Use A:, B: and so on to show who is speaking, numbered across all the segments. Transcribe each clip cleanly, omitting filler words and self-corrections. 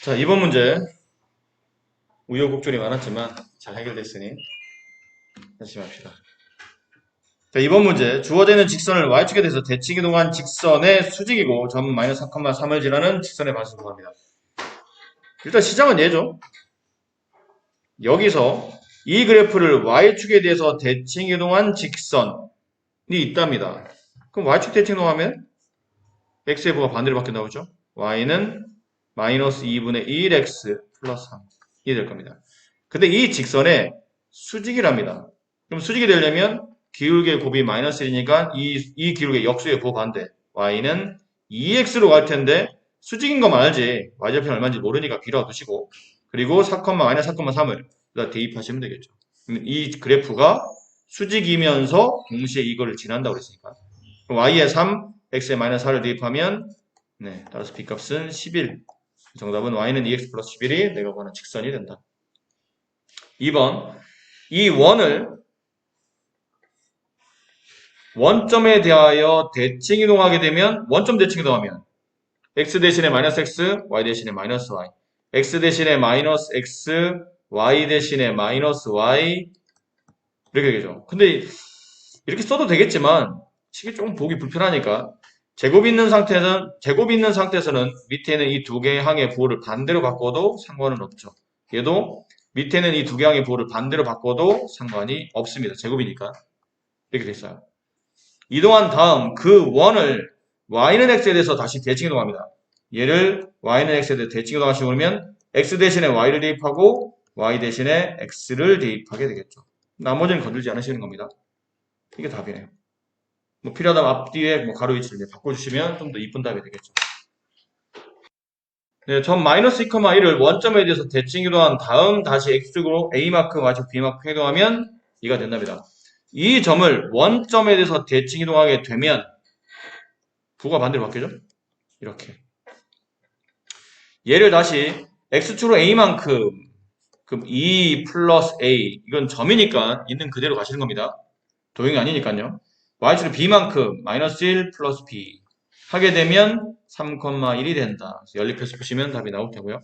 A: 자, 이번 문제 우여곡절이 많았지만 잘 해결됐으니 열심히 합시다. 자, 이번 문제 주어지는 직선을 y축에 대해서 대칭 이동한 직선의 수직이고 점 마이너스 4,3을 지나는 직선의 반수 구합니다. 일단 시작은 얘죠. 여기서 이 그래프를 y축에 대해서 대칭 이동한 직선이 있답니다. 그럼 y축 대칭 이동하면 x의 부가 반대로 바뀌어 나오죠. y는 마이너스 2분의 1x 플러스 3이 될 겁니다. 근데 이 직선의 수직이랍니다. 그럼 수직이 되려면 기울기의 곱이 마이너스 1이니까 이 기울기의 역수의 부 반대 y는 2x로 갈 텐데 수직인 것만 알지 y좌표는 얼마인지 모르니까 비로 두시고 그리고 4, 마이너스 4,3을 대입하시면 되겠죠. 이 그래프가 수직이면서 동시에 이거를 지난다고 그랬으니까 y에 3, x에 마이너스 4를 대입하면 따라서 b값은 11. 정답은 y는 2x 플러스 11이 내가 구하는 직선이 된다. 2번 이 원점에 대하여 대칭 이동하게 되면 원점 대칭 이동하면 x 대신에 마이너스 x, y 대신에 마이너스 y x 대신에 마이너스 x, y 대신에 마이너스 y 이렇게 되겠죠. 근데 이렇게 써도 되겠지만 식이 조금 보기 불편하니까 제곱 있는 상태에서는 밑에 있는 이 두 개의 항의 부호를 반대로 바꿔도 상관은 없죠. 얘도 밑에 있는 이 두 개의 항의 부호를 반대로 바꿔도 상관이 없습니다. 제곱이니까. 이렇게 됐어요. 이동한 다음 그 원을 y는 x에 대해서 다시 대칭 이동합니다. 얘를 y는 x에 대해서 대칭 이동하시고 그러면 x 대신에 y를 대입하고 y 대신에 x를 대입하게 되겠죠. 나머지는 건들지 않으시는 겁니다. 이게 답이네요. 뭐 필요하다면 앞뒤에 뭐 가로 위치를 바꿔주시면 좀 더 이쁜 답이 되겠죠. 네, 점 마이너스 2,1을 원점에 대해서 대칭 이동한 다음 다시 x축으로 a마크, y축, b마크 이동하면 이가 된답니다. 이 점을 원점에 대해서 대칭 이동하게 되면 부가 반대로 바뀌죠? 이렇게. 얘를 다시 x축으로 a만큼 그럼 2 플러스 a 이건 점이니까 있는 그대로 가시는 겁니다. 도형이 아니니까요. y축으로 b만큼 마이너스 1 플러스 b 하게 되면 3,1이 된다. 연립해서 보시면 답이 나올 테고요.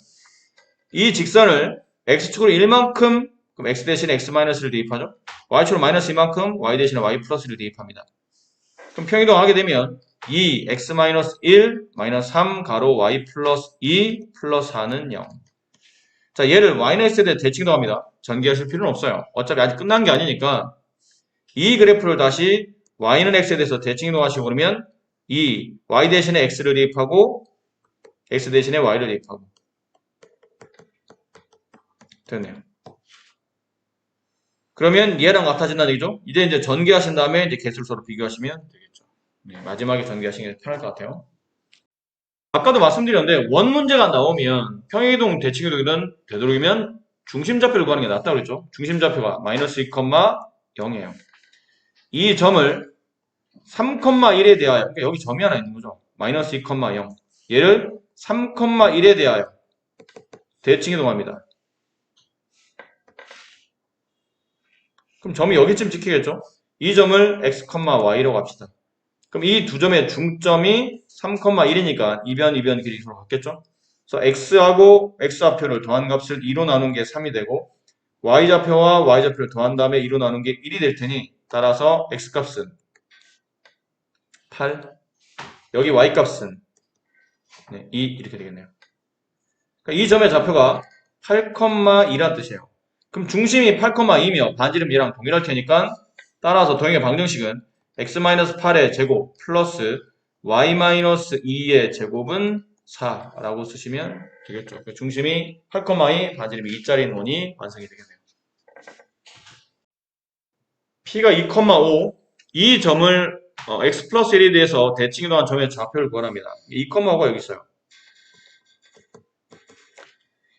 A: 이 직선을 x축으로 1만큼 그럼 x 대신에 x 마이너스를 대입하죠. y축으로 마이너스 2만큼 y 대신에 y 플러스를 대입합니다. 그럼 평이동하게 되면 2 x 마이너스 1 마이너스 3 가로 y 플러스 2 플러스 4는 0. 자, 얘를 y는 x에 대해 대칭이동합니다. 전개하실 필요는 없어요. 어차피 아직 끝난 게 아니니까 이 그래프를 다시 y는 x에 대해서 대칭이동하시고 그러면 이 y 대신에 x를 대입하고 x 대신에 y를 대입하고 됐네요. 그러면 얘랑 같아진다는 얘기죠. 이제 전개하신 다음에 이제 개수를 서로 비교하시면 되겠죠. 네, 마지막에 전개하시는 게 편할 것 같아요. 아까도 말씀드렸는데 원 문제가 나오면 평행이동, 대칭이동이든 되도록이면 중심좌표를 구하는 게 낫다고 그랬죠. 중심좌표가 마이너스 2,0이에요. 이 점을 3,1에 대하여 그러니까 여기 점이 하나 있는 거죠. 마이너스 2,0 얘를 3,1에 대하여 대칭이동합니다. 그럼 점이 여기쯤 찍히겠죠? 이 점을 x, y로 갑시다. 그럼 이 두 점의 중점이 3,1이니까 이변 길이 서로 같겠죠? 그래서 x하고 x좌표를 더한 값을 2로 나눈 게 3이 되고 y좌표와 y좌표를 더한 다음에 2로 나눈 게 1이 될 테니 따라서 x값은 8 여기 y값은 2 이렇게 되겠네요. 그러니까 이 점의 좌표가 8,2란 뜻이에요. 그럼 중심이 8,2며 반지름 얘랑 동일할 테니까 따라서 도형의 방정식은 x-8의 제곱 플러스 y-2의 제곱은 4라고 쓰시면 되겠죠. 그러니까 중심이 8,2, 반지름이 2짜리인 원이 완성이 되겠네요. P가 2,5, 이 점을 x 플러스 1에 대해서 대칭이동한 점의 좌표를 구하랍니다. 2,5가 여기 있어요.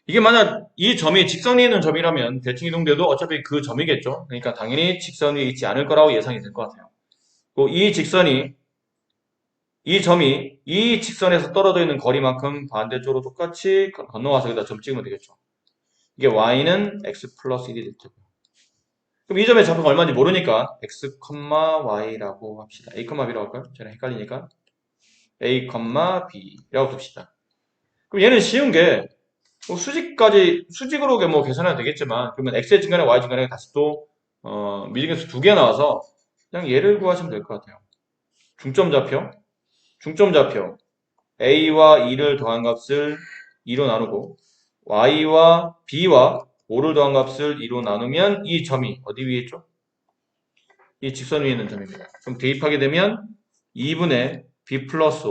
A: 이게 만약 이 점이 직선이 있는 점이라면 대칭 이동돼도 어차피 그 점이겠죠. 그러니까 당연히 직선이 있지 않을 거라고 예상이 될 것 같아요. 이 점이 이 직선에서 떨어져 있는 거리만큼 반대쪽으로 똑같이 건너와서 여기다 점 찍으면 되겠죠. 이게 y는 x 플러스 1이 될 테고요. 그럼 이 점의 좌표가 얼마인지 모르니까 x, y라고 합시다. a, b라고 할까요? 저는 헷갈리니까 a, b라고 둡시다. 그럼 얘는 쉬운 게 뭐 수직으로 뭐 계산해도 되겠지만, 그러면 x의 증가량, y 증가량이 다시 또, 미등에서 두 개 나와서, 그냥 얘를 구하시면 될 것 같아요. 중점 좌표. a와 2를 더한 값을 2로 나누고, y와 b와 5를 더한 값을 2로 나누면 이 점이 어디 위에 있죠? 이 직선 위에 있는 점입니다. 그럼 대입하게 되면 2분의 b 플러스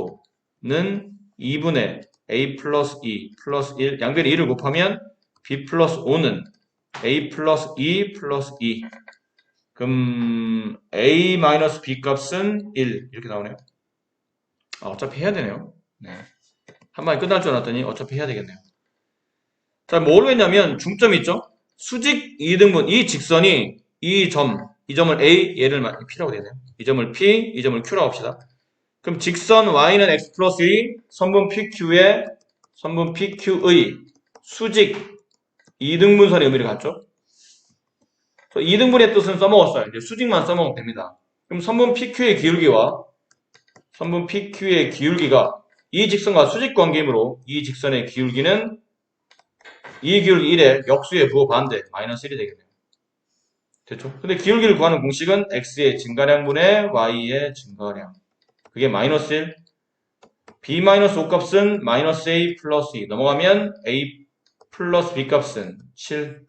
A: 5는 2분의 a 플러스 2 플러스 1, 양변에 2를 곱하면 b 플러스 5는 a 플러스 2 플러스 2. 그럼 a 마이너스 b 값은 1 이렇게 나오네요. 어차피 해야 되네요. 네. 한 방에 끝날 줄 알았더니 어차피 해야 되겠네요. 자, 뭐로 했냐면 중점이 있죠? 수직 2등분, 이 직선이 이 점을 A, 얘를 P라고 되네요. 이 점을 P, 이 점을 Q라고 합시다. 그럼 직선 Y는 X 플러스 2, 선분 PQ의 수직 2등분선의 의미를 갖죠? 2등분의 뜻은 써먹었어요. 이제 수직만 써먹으면 됩니다. 그럼 선분 PQ의 기울기가 이 직선과 수직 관계이므로 이 직선의 기울기는 이 기울기 1의 역수의 부호 반대 마이너스 1이 되겠네요. 됐죠? 근데 기울기를 구하는 공식은 x의 증가량분의 y의 증가량. 그게 마이너스 1. b 마이너스 5 값은 마이너스 a 플러스 2. 넘어가면 a 플러스 b 값은 7.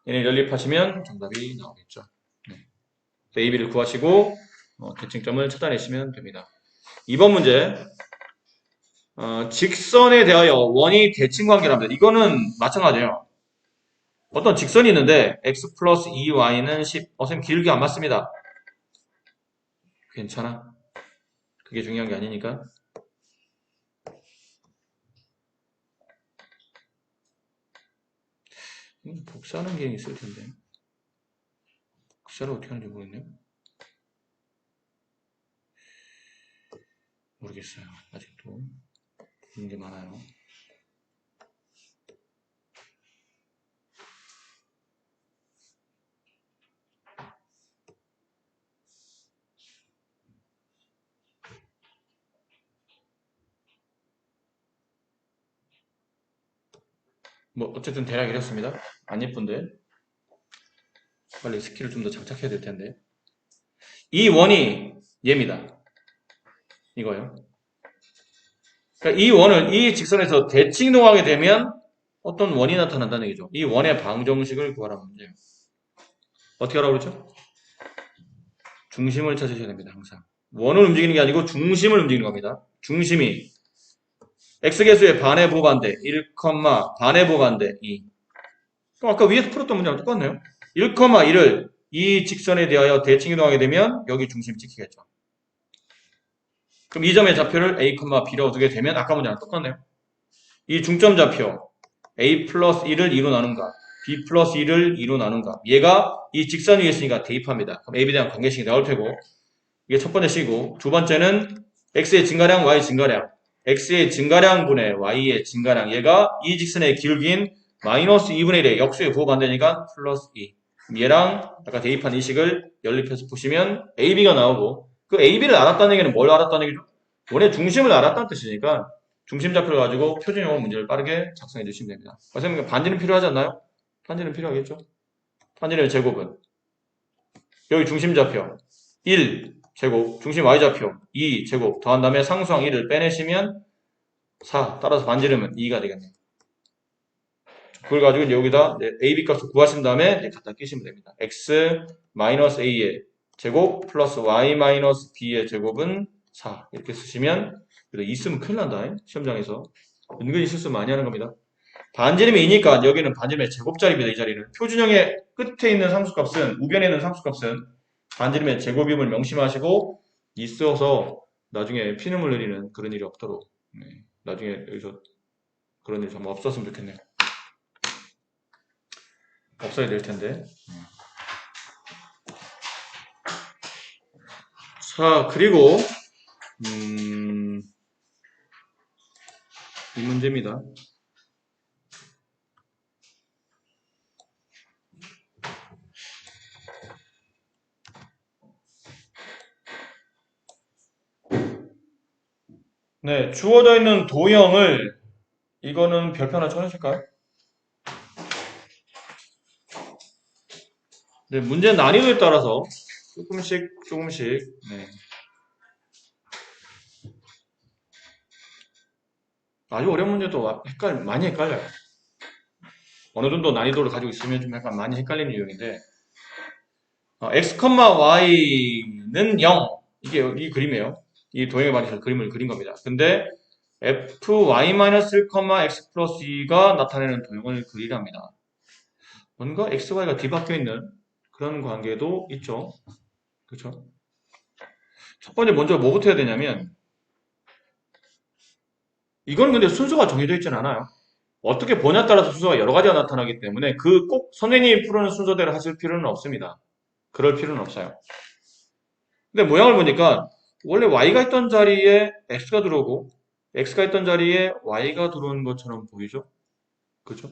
A: 얘네 연립하시면 정답이 나오겠죠. 네. a, b를 구하시고 대칭점을 찾아내시면 됩니다. 2번 문제. 직선에 대하여 원이 대칭관계랍니다. 이거는 마찬가지예요. 어떤 직선이 있는데 x 플러스 2y는 10. 선생님 기울기 안 맞습니다. 괜찮아. 그게 중요한 게 아니니까. 복사하는 기능이 있을 텐데. 복사를 어떻게 하는지 모르겠네요. 모르겠어요. 아직도. 보는 게 많아요. 뭐 어쨌든 대략 이렇습니다. 안 예쁜데 빨리 스킬을 좀 더 장착해야 될 텐데. 이 원이 얘입니다. 이거요. 그러니까 이 원을 이 직선에서 대칭이동하게 되면 어떤 원이 나타난다는 얘기죠. 이 원의 방정식을 구하라는 문제예요. 어떻게 하라고 그랬죠? 중심을 찾으셔야 됩니다. 항상. 원을 움직이는 게 아니고 중심을 움직이는 겁니다. 중심이 x계수의 반의 보반대 1, 반의 보반대 2. 그럼 아까 위에서 풀었던 문제랑 똑같네요. 1,1을 이 직선에 대하여 대칭 이동하게 되면 여기 중심 찍히겠죠. 그럼 이 점의 좌표를 a, b라고 두게 되면 아까 문제랑 똑같네요. 이 중점 좌표 a 플러스 1을 2로 나눈가 b 플러스 1을 2로 나눈가 얘가 이 직선 위에 있으니까 대입합니다. 그럼 ab에 대한 관계식이 나올 테고 이게 첫 번째 식이고 두 번째는 x의 증가량, y 증가량 x의 증가량분의 y의 증가량 얘가 이 직선의 기울기인 마이너스 2분의 1의 역수의 부호 반대니까 플러스 2. 얘랑 아까 대입한 이 식을 연립해서 보시면 AB가 나오고 그 AB를 알았다는 얘기는 뭘 알았다는 얘기죠? 원의 중심을 알았다는 뜻이니까 중심 좌표를 가지고 표준영어 문제를 빠르게 작성해 주시면 됩니다. 선생님 반지름 필요하지 않나요? 반지름 필요하겠죠? 반지름의 제곱은 여기 중심 좌표 1 제곱, 중심 y좌표 2 제곱 더한 다음에 상수항 1을 빼내시면 4. 따라서 반지름은 2가 되겠네요. 그걸 가지고 이제 여기다 AB 값을 구하신 다음에 갖다 끼시면 됩니다. x 마이너스 a의 제곱 플러스 y 마이너스 b의 제곱은 4. 이렇게 쓰시면 그래도 있으면 큰일 난다. 시험장에서. 은근히 실수 많이 하는 겁니다. 반지름이 2니까 여기는 반지름의 제곱자리입니다. 이 자리는. 표준형의 끝에 있는 상수값은 우변에 있는 상수값은 반지름의 제곱임을 명심하시고 있어서 나중에 피눈물 흘리는 그런 일이 없도록 나중에 여기서 그런 일이 정말 없었으면 좋겠네요. 없어야 될 텐데. 자, 그리고 이 문제입니다. 네, 주어져 있는 도형을 이거는 별표 하나 쳐주실까요? 네, 문제 난이도에 따라서 조금씩 조금씩 네. 아주 어려운 문제도 많이 헷갈려요. 어느 정도 난이도를 가지고 있으면 좀 약간 많이 헷갈리는 유형인데 x, y는 0 이게 이 그림이에요. 이 도형에 맞춰서 그림을 그린 겁니다. 근데 fy-1, x 플러스 2가 나타내는 도형을 그리랍니다. 뭔가 x, y가 뒤바뀌어 있는 그런 관계도 있죠. 그렇죠? 첫 번째 먼저 뭐부터 해야 되냐면 이건 근데 순서가 정해져 있진 않아요. 어떻게 보냐에 따라서 순서가 여러 가지가 나타나기 때문에 그 꼭 선생님이 푸는 순서대로 하실 필요는 없습니다. 그럴 필요는 없어요. 근데 모양을 보니까 원래 y가 있던 자리에 x가 들어오고 x가 있던 자리에 y가 들어오는 것처럼 보이죠? 그죠?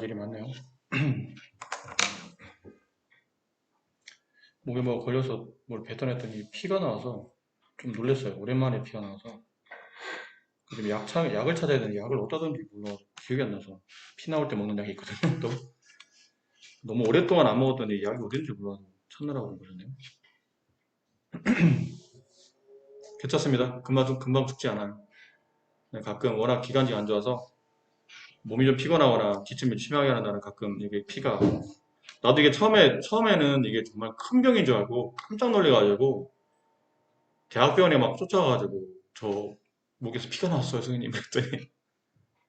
A: 가지 일이 많네요. 목에 뭐 걸려서 뭘 뱉어냈더니 피가 나와서 좀 놀랐어요. 오랜만에 피가 나와서. 요즘 약을 찾아야 되는데 약을 어디다 든지 몰라. 기억이 안 나서. 피 나올 때 먹는 약이 있거든요. 또 너무 오랫동안 안 먹었더니 약이 어딘지 몰라서 찾느라고 그러네요. 괜찮습니다. 금방 죽지 않아요. 가끔 워낙 기관지가 안 좋아서 몸이 좀 피곤하거나 기침이 심하게 하는 날은 가끔 이게 피가 나도 이게 처음에는 이게 정말 큰 병인 줄 알고 깜짝 놀래가지고 대학병원에 막 쫓아가가지고 저 목에서 피가 나왔어요 선생님 그랬더니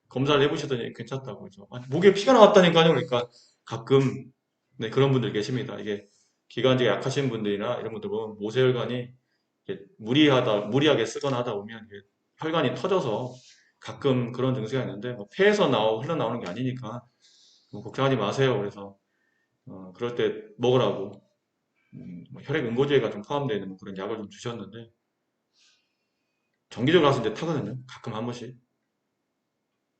A: 검사를 해보시더니 괜찮다고 그러죠. 아니, 목에 피가 나왔다니까요. 그러니까 가끔 네, 그런 분들 계십니다. 이게 기관지가 약하신 분들이나 이런 분들 보면 모세혈관이 이게 무리하게 쓰거나 하다 보면 이게 혈관이 터져서 가끔 그런 증세가 있는데 뭐 폐에서 흘러나오는 게 아니니까 뭐 걱정하지 마세요. 그래서 그럴 때 먹으라고 뭐 혈액 응고제가 좀 포함되어 있는 뭐 그런 약을 좀 주셨는데 정기적으로 가서 이제 타거든요. 가끔 한 번씩.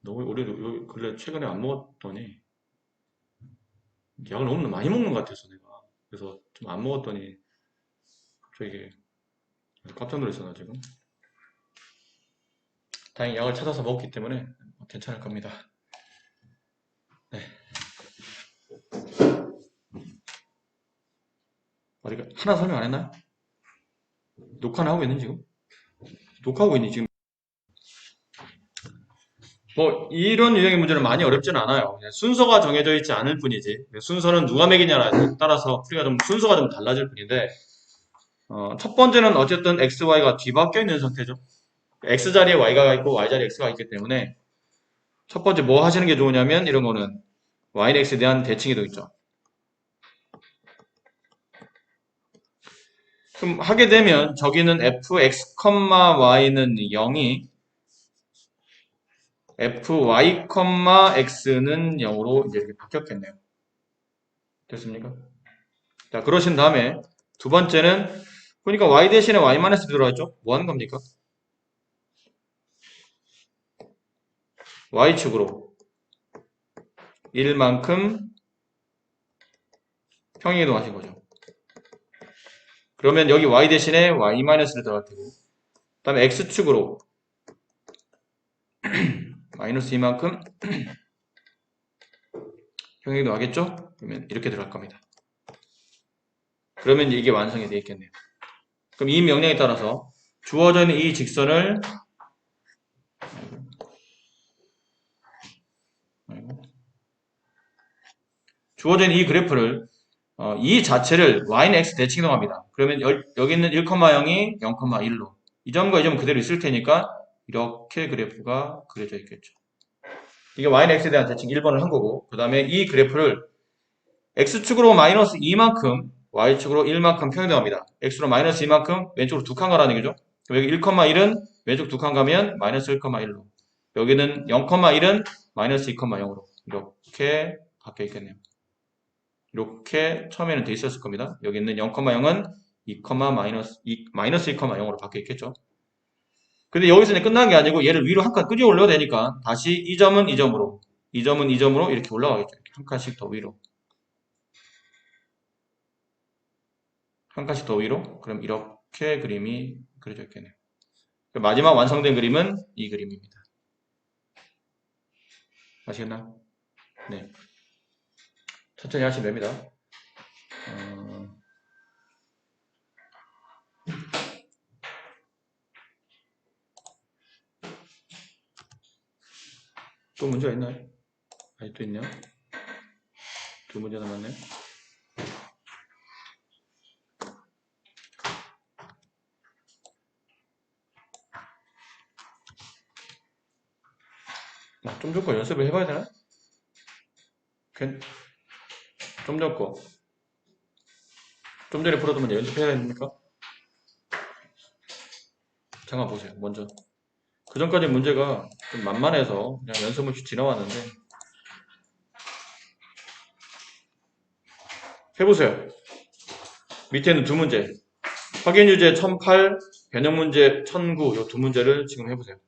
A: 너무 우리 근래 최근에 안 먹었더니 약을 너무 많이 먹는 것 같아서 내가 그래서 좀 안 먹었더니 저에게 깜짝 놀랐어 나 지금. 다행히 약을 찾아서 먹었기 때문에 괜찮을 겁니다. 네. 어디가 하나 설명 안 했나요? 녹화는 하고 있는 지금? 녹화하고 있니 지금? 뭐 이런 유형의 문제는 많이 어렵진 않아요. 그냥 순서가 정해져 있지 않을 뿐이지. 순서는 누가 매기냐에 따라서 풀이가 좀 순서가 좀 달라질 뿐인데 첫 번째는 어쨌든 x, y가 뒤바뀌어 있는 상태죠. x 자리에 y가 있고 y 자리에 x가 있기 때문에 첫 번째 뭐 하시는 게 좋으냐면 이런 거는 y는 x에 대한 대칭이도 있죠. 그럼 하게 되면 저기는 fx, y는 0이 fy, x는 0으로 이제 이렇게 바뀌었겠네요. 됐습니까? 자, 그러신 다음에 두 번째는 보니까 y 대신에 y-이 들어가 있죠? 뭐 하는 겁니까? y축으로 1만큼 평행이동하신 거죠. 그러면 여기 y 대신에 y-를 들어갈 테고 그 다음에 x축으로 마이너스 2만큼 평행이동하겠죠? 그러면 이렇게 들어갈 겁니다. 그러면 이게 완성이 되어 있겠네요. 그럼 이 명령에 따라서 주어져 있는 이 직선을 주어져 있는 이 그래프를 이 자체를 y는 x 대칭이동합니다. 그러면 여기 있는 1,0이 0,1로 이 점과 이 점은 그대로 있을 테니까 이렇게 그래프가 그려져 있겠죠. 이게 y는 x에 대한 대칭 1번을 한 거고 그 다음에 이 그래프를 x축으로 마이너스 2만큼 y축으로 1만큼 평행이동합니다. x로 마이너스 2만큼 왼쪽으로 두 칸 가라는 얘기죠. 여기 1,1은 왼쪽 두 칸 가면 마이너스 1,1로 여기는 0,1은 마이너스 2,0으로 이렇게 바뀌어 있겠네요. 이렇게 처음에는 돼 있었을 겁니다. 여기 있는 0,0은 2, 마이너스 2,0으로 바뀌어 있겠죠. 근데 여기서 이제 끝난 게 아니고 얘를 위로 한 칸 끄집어 올려야 되니까 다시 이 점은 이 점으로 이 점은 이 점으로 이렇게 올라가겠죠. 이렇게 한 칸씩 더 위로 한 칸씩 더 위로 그럼 이렇게 그림이 그려져 있겠네요. 마지막 완성된 그림은 이 그림입니다. 아시겠나요? 네. 천천히 하시면 됩니다. 또 문제가 있나요? 아직도 있네요. 두 문제 남았네요. 좀 전 거 연습을 해봐야 되나? 좀 전 거. 좀 전에 풀어둔 문제 연습해야 됩니까? 잠깐 보세요. 먼저. 그 전까지 문제가 좀 만만해서 그냥 연습 없이 지나왔는데 해보세요. 밑에는 두 문제. 확인 유제 1008, 변형 문제 1009, 이 두 문제를 지금 해보세요.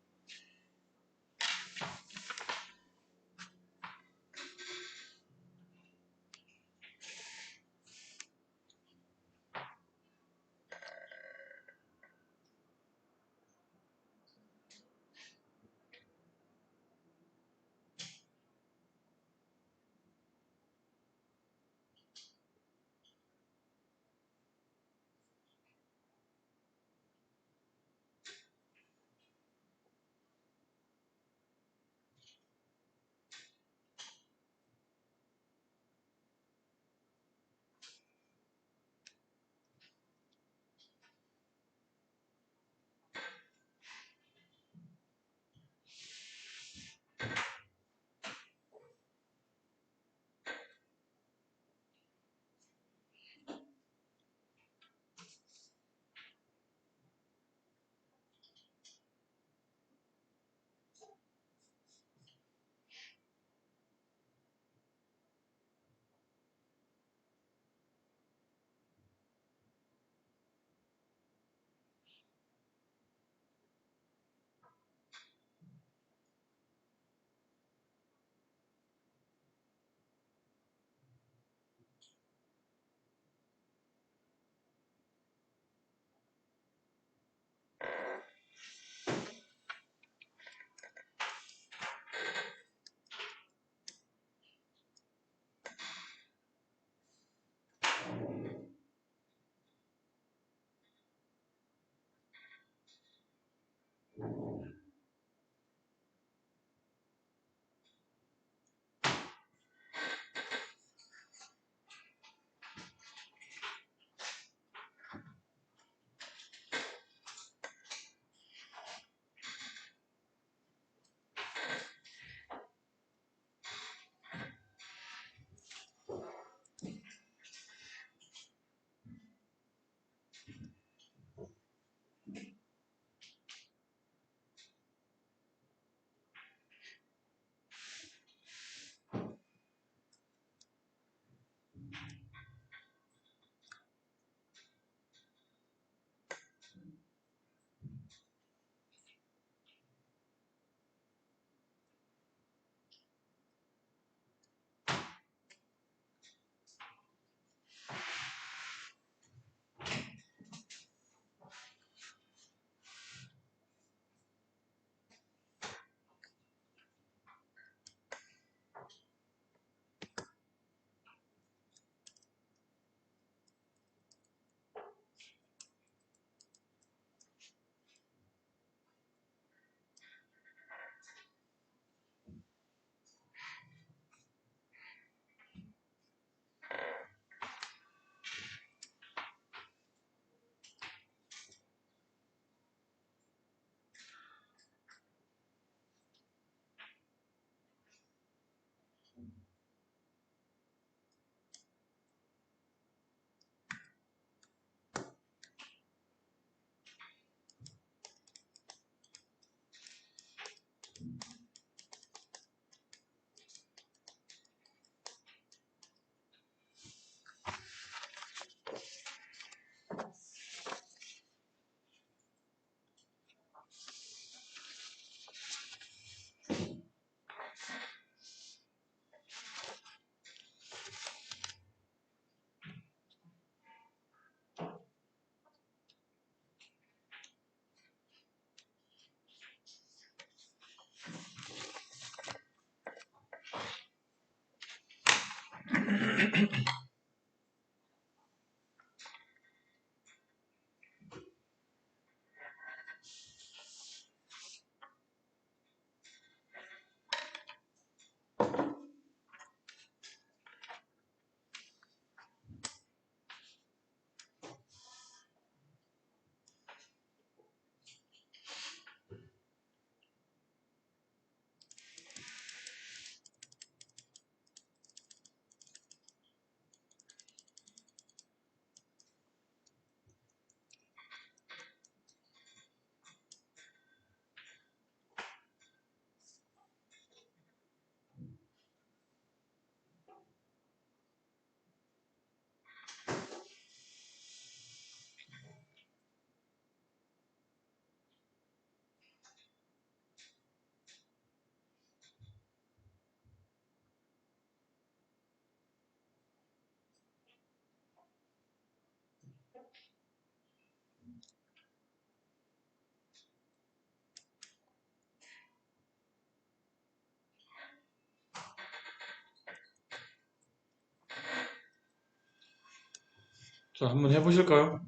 A: 자, 한번 해보실까요?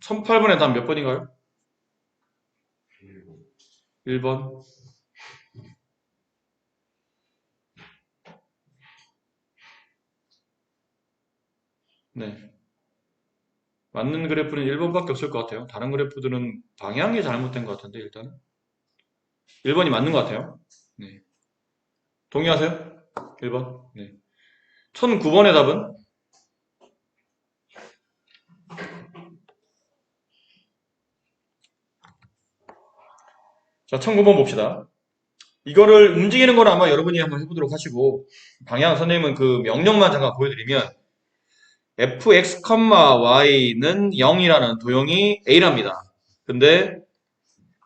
A: 1008번의 답 몇 번인가요? 1번. 네. 맞는 그래프는 1번밖에 없을 것 같아요. 다른 그래프들은 방향이 잘못된 것 같은데, 일단은. 1번이 맞는 것 같아요. 네. 동의하세요? 1번. 네. 1009번의 답은? 자, 1009번 봅시다. 이거를 움직이는 걸 아마 여러분이 한번 해보도록 하시고, 방향 선생님은 그 명령만 잠깐 보여드리면, fx, y는 0이라는 도형이 A랍니다. 근데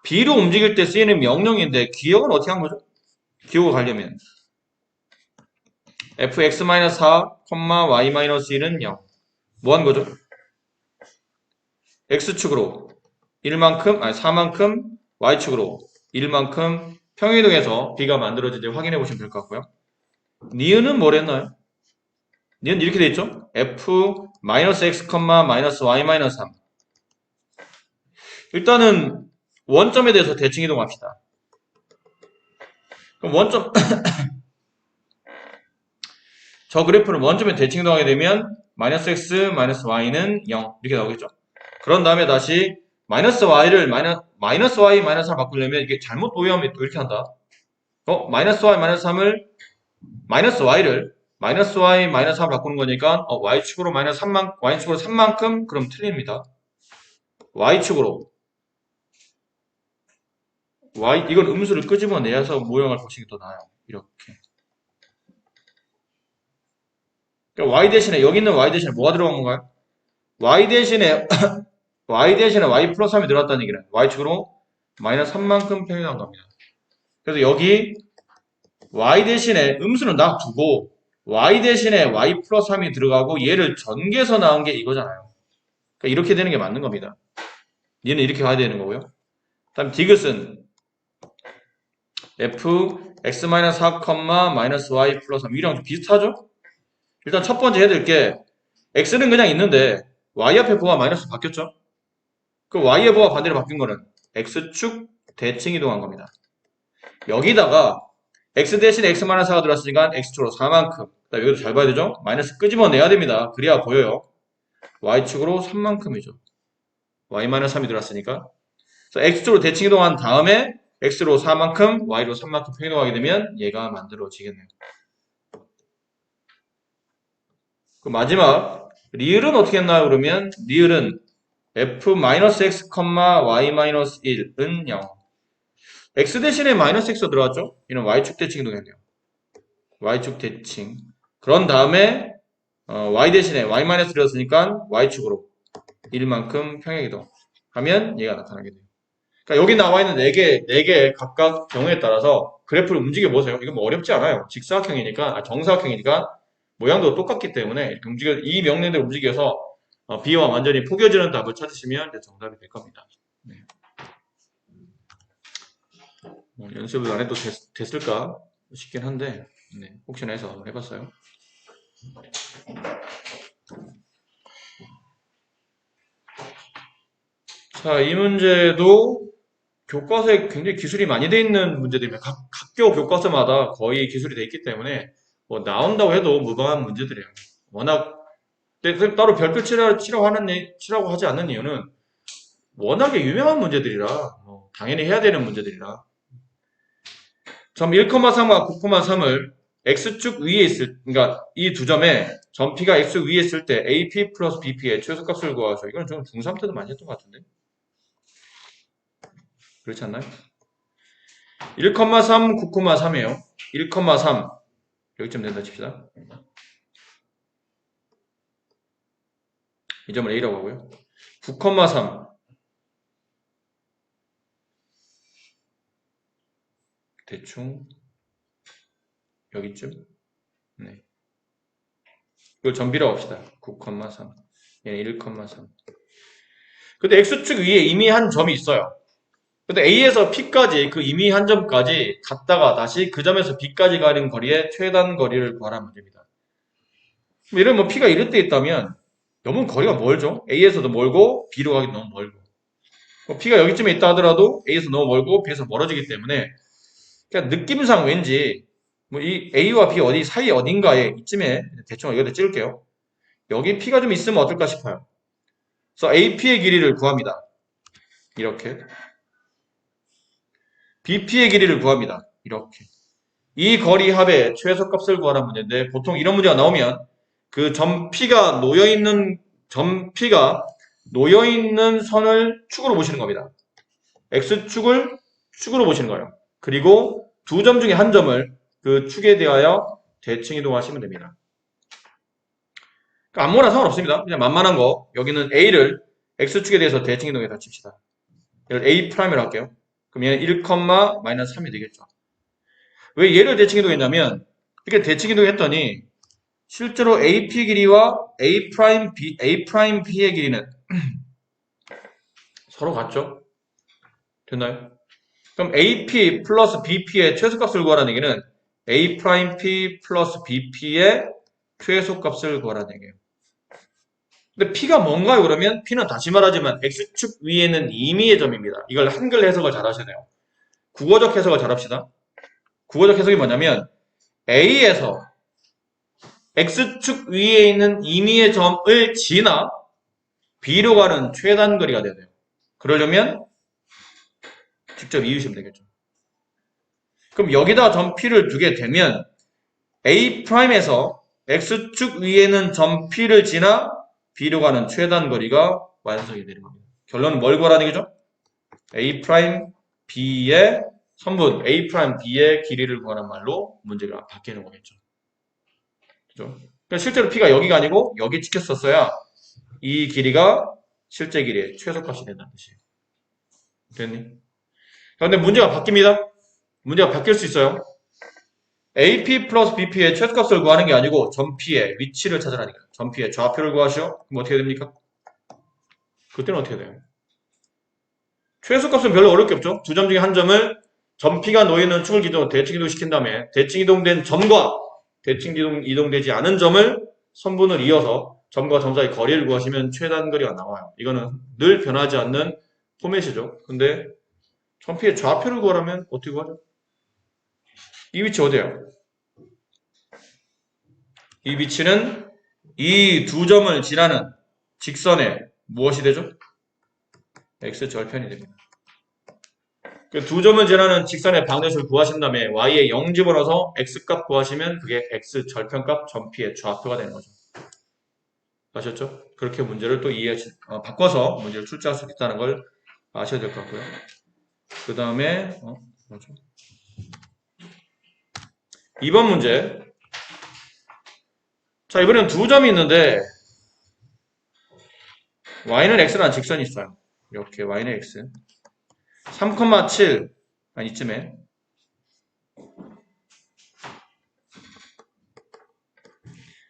A: B로 움직일 때 쓰이는 명령인데 기억은 어떻게 한 거죠? 기억을 가려면 fx-4, y-2는 0. 뭐 한 거죠? x축으로 1만큼, 아니 4만큼, y축으로 1만큼 평행이동해서 B가 만들어진지 확인해 보시면 될 것 같고요. 니은은 뭐랬나요? 니은 이렇게 돼 있죠? f-x, y-3. 일단은 원점에 대해서 대칭 이동합시다. 그럼 원점 저 그래프를 원점에 대칭 이동하게 되면 마이너스 x, 마이너스 y는 0 이렇게 나오겠죠. 그런 다음에 다시 마이너스 y를 마이너스 y, 마이너스 3 바꾸려면 이게 잘못 도형하면 또 이렇게 한다. 마이너스 y, 마이너스 3을 마이너스 y를 마이너스 y, 마이너스 3 바꾸는 거니까 y축으로 마이너스 3만 y축으로 3만큼 그럼 틀립니다. y축으로 이건 음수를 끄집어내서 모형을 보시는 게 더 나아요. 이렇게. 그러니까 y 대신에 여기 있는 y 대신에 뭐가 들어간 건가요? y 대신에 y 플러스 3이 들어갔다는 얘기는 y축으로 마이너스 3만큼 평행한 겁니다. 그래서 여기 y 대신에 음수는 놔두고 y 대신에 y 플러스 3이 들어가고 얘를 전개해서 나온 게 이거잖아요. 그러니까 이렇게 되는 게 맞는 겁니다. 얘는 이렇게 가야 되는 거고요. 다음 디귿은 f x-4, 마이너스 y 플러스 3 이랑 좀 비슷하죠? 일단 첫 번째 해야 될 게 x는 그냥 있는데 y 앞에 부호가 마이너스 바뀌었죠? 그 y의 부호가 반대로 바뀐 거는 x축 대칭 이동한 겁니다. 여기다가 x 대신에 x-4가 들어왔으니까 x축으로 4만큼. 여기도 잘 봐야 되죠? 마이너스 끄집어내야 됩니다. 그래야 보여요. y축으로 3만큼이죠. y-3이 들어왔으니까. 그래서 x축으로 대칭 이동한 다음에 x로 4만큼, y로 3만큼 평이동하게 되면 얘가 만들어지겠네요. 그 마지막 리을은 어떻게 했나요? 그러면 리을은 f-x, y-1은 0. x 대신에 마이너스 x가 들어왔죠? 이는 y축 대칭 이동했네요. y축 대칭. 그런 다음에 y 대신에 y-를 들었으니까 y축으로 1만큼 평행이동 하면 얘가 나타나게 돼요. 그러니까 여기 나와 있는 4개 각각 경우에 따라서 그래프를 움직여 보세요. 이건 뭐 어렵지 않아요. 직사각형이니까, 정사각형이니까 모양도 똑같기 때문에 이렇게 이 명령대로 움직여서 B와 완전히 포개지는 답을 찾으시면 이제 정답이 될 겁니다. 네. 연습을 안 해도 됐을까 싶긴 한데, 네, 혹시나 해서 해봤어요. 자, 이 문제도 교과서에 굉장히 기술이 많이 돼 있는 문제들입니다. 각 학교 교과서마다 거의 기술이 돼 있기 때문에 뭐 나온다고 해도 무방한 문제들이에요. 워낙 선생님 따로 별표 치라고 하지 않는 이유는 워낙에 유명한 문제들이라 당연히 해야 되는 문제들이라. 점 1,3과 9,3을 x축 위에 그러니까 이 두 점에 점 P가 x 위에 있을 때 AP 플러스 BP의 최소값을 구하죠. 이건 좀 중3 때도 많이 했던 것 같은데. 그렇지 않나요? 1,3, 9,3이에요. 1,3 여기쯤 된다 칩시다. 이 점을 A라고 하고요. 9,3 대충 여기쯤. 네. 이걸 점비라고 합시다. 9,3 얘는 1,3 근데 X축 위에 이미 한 점이 있어요. 근데 A에서 P까지 그 이미 한 점까지 갔다가 다시 그 점에서 B까지 가는 거리의 최단 거리를 구하라는 문제입니다. 예를 뭐 P가 이럴 때 있다면 너무 거리가 멀죠? A에서도 멀고 B로 가기 너무 멀고 P가 여기쯤에 있다 하더라도 A에서 너무 멀고 B에서 멀어지기 때문에 그냥 느낌상 왠지 뭐 이 A와 B 어디 사이 어딘가에 이쯤에 대충 여기다 찍을게요. 여기 P가 좀 있으면 어떨까 싶어요. 그래서 AP의 길이를 구합니다. 이렇게 BP의 길이를 구합니다. 이렇게 이 거리 합의 최소값을 구하라는 문제인데 보통 이런 문제가 나오면 그 점 P가 놓여있는 선을 축으로 보시는 겁니다. X축을 축으로 보시는 거예요. 그리고 두 점 중에 한 점을 그 축에 대하여 대칭 이동하시면 됩니다. 그러니까 아무거나 상관없습니다. 그냥 만만한 거 여기는 A를 X축에 대해서 대칭 이동해서 칩시다. 얘를 A'이라고 할게요. 그럼 얘는 1, 마이너스 3이 되겠죠. 왜 얘를 대칭 이동했냐면 이렇게 대칭 이동했더니 실제로 AP 길이와 A'B의 길이는 서로 같죠? 됐나요? 그럼 AP 플러스 BP의 최소값을 구하라는 얘기는 A'P 플러스 BP의 최소값을 구하라는 얘기예요. 근데 P가 뭔가요? 그러면 P는 다시 말하지만 X축 위에는 임의의 점입니다. 이걸 한글 해석을 잘 하셔야 돼요. 국어적 해석을 잘 합시다. 국어적 해석이 뭐냐면 A에서 X축 위에 있는 임의의 점을 지나 B로 가는 최단 거리가 돼야 돼요. 그러려면 직접 이으시면 되겠죠. 그럼 여기다 점 P를 두게 되면 A'에서 X축 위에는 점 P를 지나 B로 가는 최단 거리가 완성이 되는 겁니다. 결론은 뭘 구하라는 얘기죠? A', B의 선분 A', B의 길이를 구하는 말로 문제가 바뀌는 거겠죠. 그죠? 그러니까 실제로 P가 여기가 아니고 여기 찍혔었어야 이 길이가 실제 길이의 최소값이 된다는 뜻이에요. 됐니? 그런데 문제가 바뀝니다. 문제가 바뀔 수 있어요. AP 플러스 BP의 최소값을 구하는 게 아니고 점 P의 위치를 찾으라니까. 점 P의 좌표를 구하시오. 그럼 어떻게 됩니까? 그때는 어떻게 돼요? 최소값은 별로 어려울 게 없죠. 두 점 중에 한 점을 점 P가 놓여있는 축을 대칭 이동시킨 다음에 대칭 이동된 점과 대칭 이동되지 않은 점을 선분을 이어서 점과 점 사이 거리를 구하시면 최단 거리가 나와요. 이거는 늘 변하지 않는 포맷이죠. 근데 점 P의 좌표를 구하라면 어떻게 구하죠? 이 위치 어디예요? 이 위치는 이 두 점을 지나는 직선에 무엇이 되죠? X절편이 됩니다. 그 두 점을 지나는 직선의 방정식을 구하신 다음에 y에 0 집어넣어서 x값 구하시면 그게 x절편값 점 P의 좌표가 되는 거죠. 아셨죠? 그렇게 문제를 또 바꿔서 문제를 출제할 수 있다는 걸 아셔야 될 것 같고요. 그 다음에 뭐죠? 2번 문제. 자, 이번에는 두 점이 있는데 y는 x라는 직선이 있어요. 이렇게 y는 x 3,7 이쯤에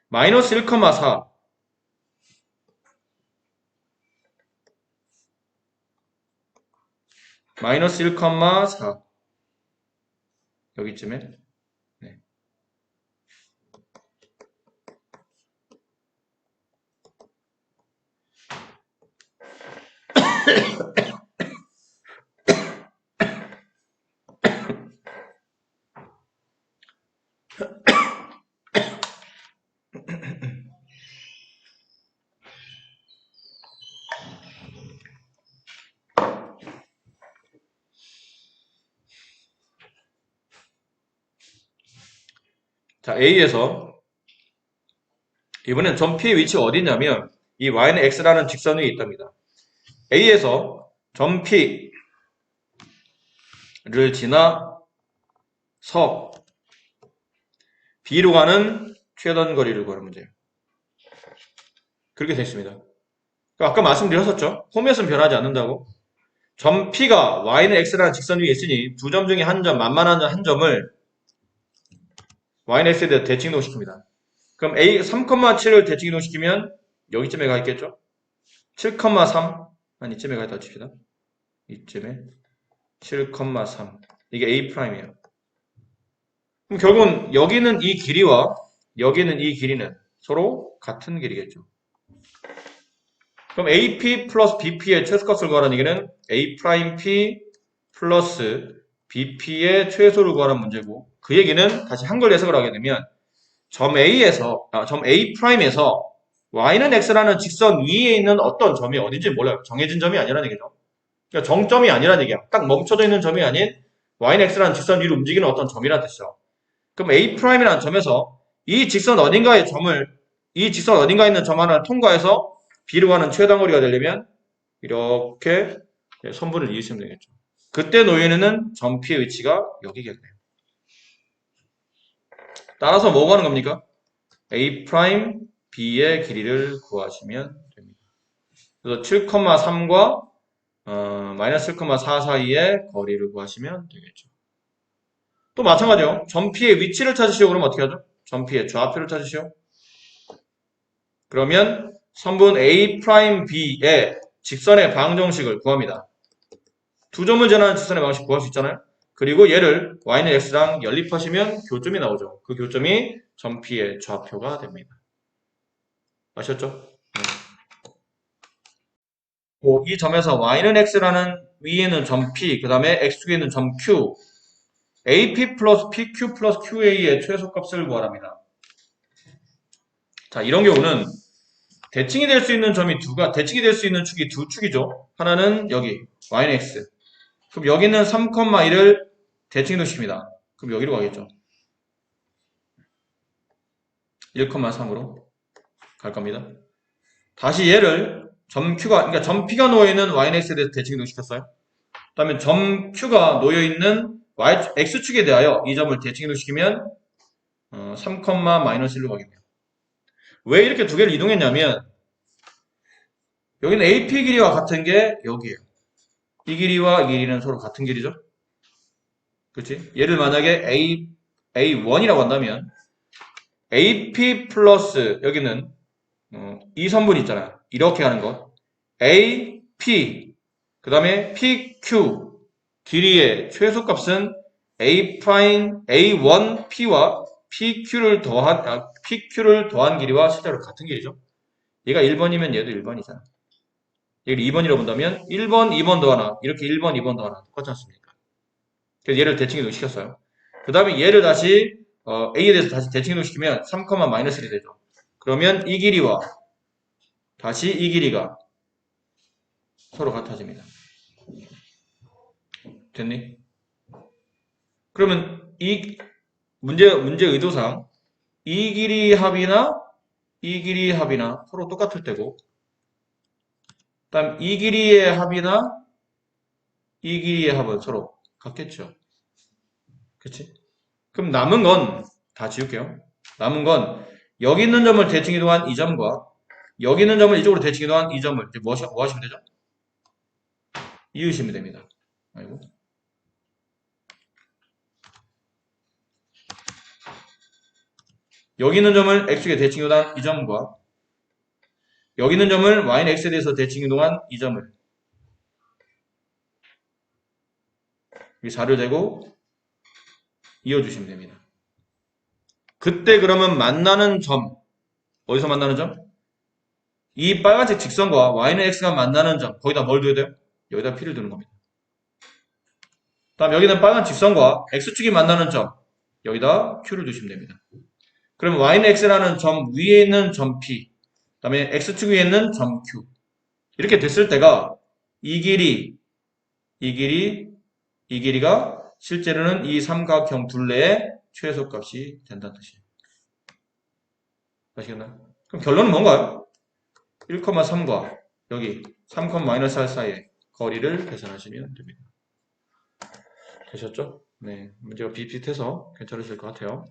A: 마이너스 1,4 마이너스 1,4 여기쯤에 네. 자, A에서 이번엔 점 P의 위치가 어디 있냐면 이 y는 x라는 직선 위에 있답니다. A에서 점 P를 지나서 B로 가는 최단 거리를 구하는 문제예요. 그렇게 되어 있습니다. 아까 말씀드렸었죠? 홈에서는 변하지 않는다고. 점 P가 y는 x라는 직선 위에 있으니 두 점 중에 한 점, 만만한 한 점을 y는 x에 대해 대칭 이동시킵니다. 그럼 A 3,7을 대칭 이동시키면 여기쯤에 가 있겠죠? 7,3 한 이쯤에 가 있다 칩시다. 이쯤에 7,3 이게 A'이에요. 그럼 결국은 여기는 이 길이와 여기는 이 길이는 서로 같은 길이겠죠. 그럼 AP 플러스 BP의 최소값을 구하라는 얘기는 A'P 플러스 BP의 최소를 구하라는 문제고 그 얘기는 다시 한글 해석을 하게 되면 점 A에서 y는 x라는 직선 위에 있는 어떤 점이 어딘지 몰라요. 정해진 점이 아니라는 얘기죠. 그러니까 정점이 아니라는 얘기야. 딱 멈춰져 있는 점이 아닌 y는 x라는 직선 위로 움직이는 어떤 점이라는 뜻이죠. 그럼 A'이라는 점에서 이 직선 어딘가에 있는 점 하나를 통과해서 B로 가는 최단거리가 되려면 이렇게 선분을 이으시면 되겠죠. 그때 노예는 점 P의 위치가 여기겠네요. 따라서 뭐 구하는 겁니까? A' B의 길이를 구하시면 됩니다. 그래서 7,3과 마이너스 7,4 사이의 거리를 구하시면 되겠죠. 또 마찬가지요. 점 P의 위치를 찾으시오. 그러면 어떻게 하죠? 점 P의 좌표를 찾으시오. 그러면 선분 A' B의 직선의 방정식을 구합니다. 두 점을 지나는 직선의 방식 구할 수 있잖아요. 그리고 얘를 y는 x랑 연립하시면 교점이 나오죠. 그 교점이 점 P의 좌표가 됩니다. 아셨죠? 이 점에서 y는 x라는 위에는 점 P, 그 다음에 x축에는 점 Q, AP 플러스 PQ 플러스 QA의 최소값을 구하랍니다. 자, 이런 경우는 대칭이 될 수 있는 축이 두 축이죠. 하나는 여기 y는 x. 그럼 여기는 3,1을 대칭 이동시킵니다. 그럼 여기로 가겠죠. 1,3으로 갈 겁니다. 다시 얘를 그러니까 점 P가 놓여있는 y는 x에 대해서 대칭 이동시켰어요. 그 다음에 점 Q가 놓여있는 x축에 대하여 이 점을 대칭 이동시키면 3,-1로 가겠네요. 왜 이렇게 두 개를 이동했냐면 여기는 AP 길이와 같은 게 여기에요. 이 길이와 이 길이는 서로 같은 길이죠. 그렇지? 얘를 만약에 A1이라고 한다면 AP 플러스 여기는 이 선분이 있잖아요. 이렇게 가는 것. AP 그 다음에 PQ 길이의 최소값은 A1P와 PQ를 더한 길이와 실제로 같은 길이죠. 얘가 1번이면 얘도 1번이잖아. 얘를 2번이라고 본다면 1번, 2번 더하나 이렇게 1번, 2번 더하나 똑같지 않습니까? 그래서 얘를 대칭 이동시켰어요. 그 다음에 얘를 다시 A에 대해서 다시 대칭 이동시키면 3,-1이 되죠. 그러면 이 길이와 다시 이 길이가 서로 같아집니다. 됐니? 그러면 이 문제 의도상 이 길이 합이나 이 길이의 합이나 서로 똑같을 때고 그다음 이 길이의 합이나 이 길이의 합은 서로 같겠죠. 그치? 그럼 남은 건 다 지울게요. 남은 건 여기 있는 점을 대칭 이동한 이 점과 여기 있는 점을 이쪽으로 대칭 이동한 이 점을 이제 뭐 하시면 되죠? 이으시면 됩니다. 아이고. 여기 있는 점을 x축에 대칭 이동한 이 점과 여기 있는 점을 y는 x에 대해서 대칭 이동한 이 점을 이 4를 대고 이어주시면 됩니다. 그때 그러면 만나는 점 어디서 만나는 점? 이 빨간색 직선과 y는 x가 만나는 점 거기다 뭘 둬야 돼요? 여기다 p를 두는 겁니다. 다음 여기는 빨간 직선과 x축이 만나는 점 여기다 q를 두시면 됩니다. 그러면 y는 x라는 점 위에 있는 점 p 그 다음에 x축 위에 있는 점 q 이렇게 됐을 때가 이 길이가 실제로는 이 삼각형 둘레의 최소값이 된다는 뜻이에요. 아시겠나요? 그럼 결론은 뭔가요? 1,3과 여기 3, 마이너스 r 사이의 거리를 계산하시면 됩니다. 되셨죠? 네, 문제가 비슷해서 괜찮으실 것 같아요.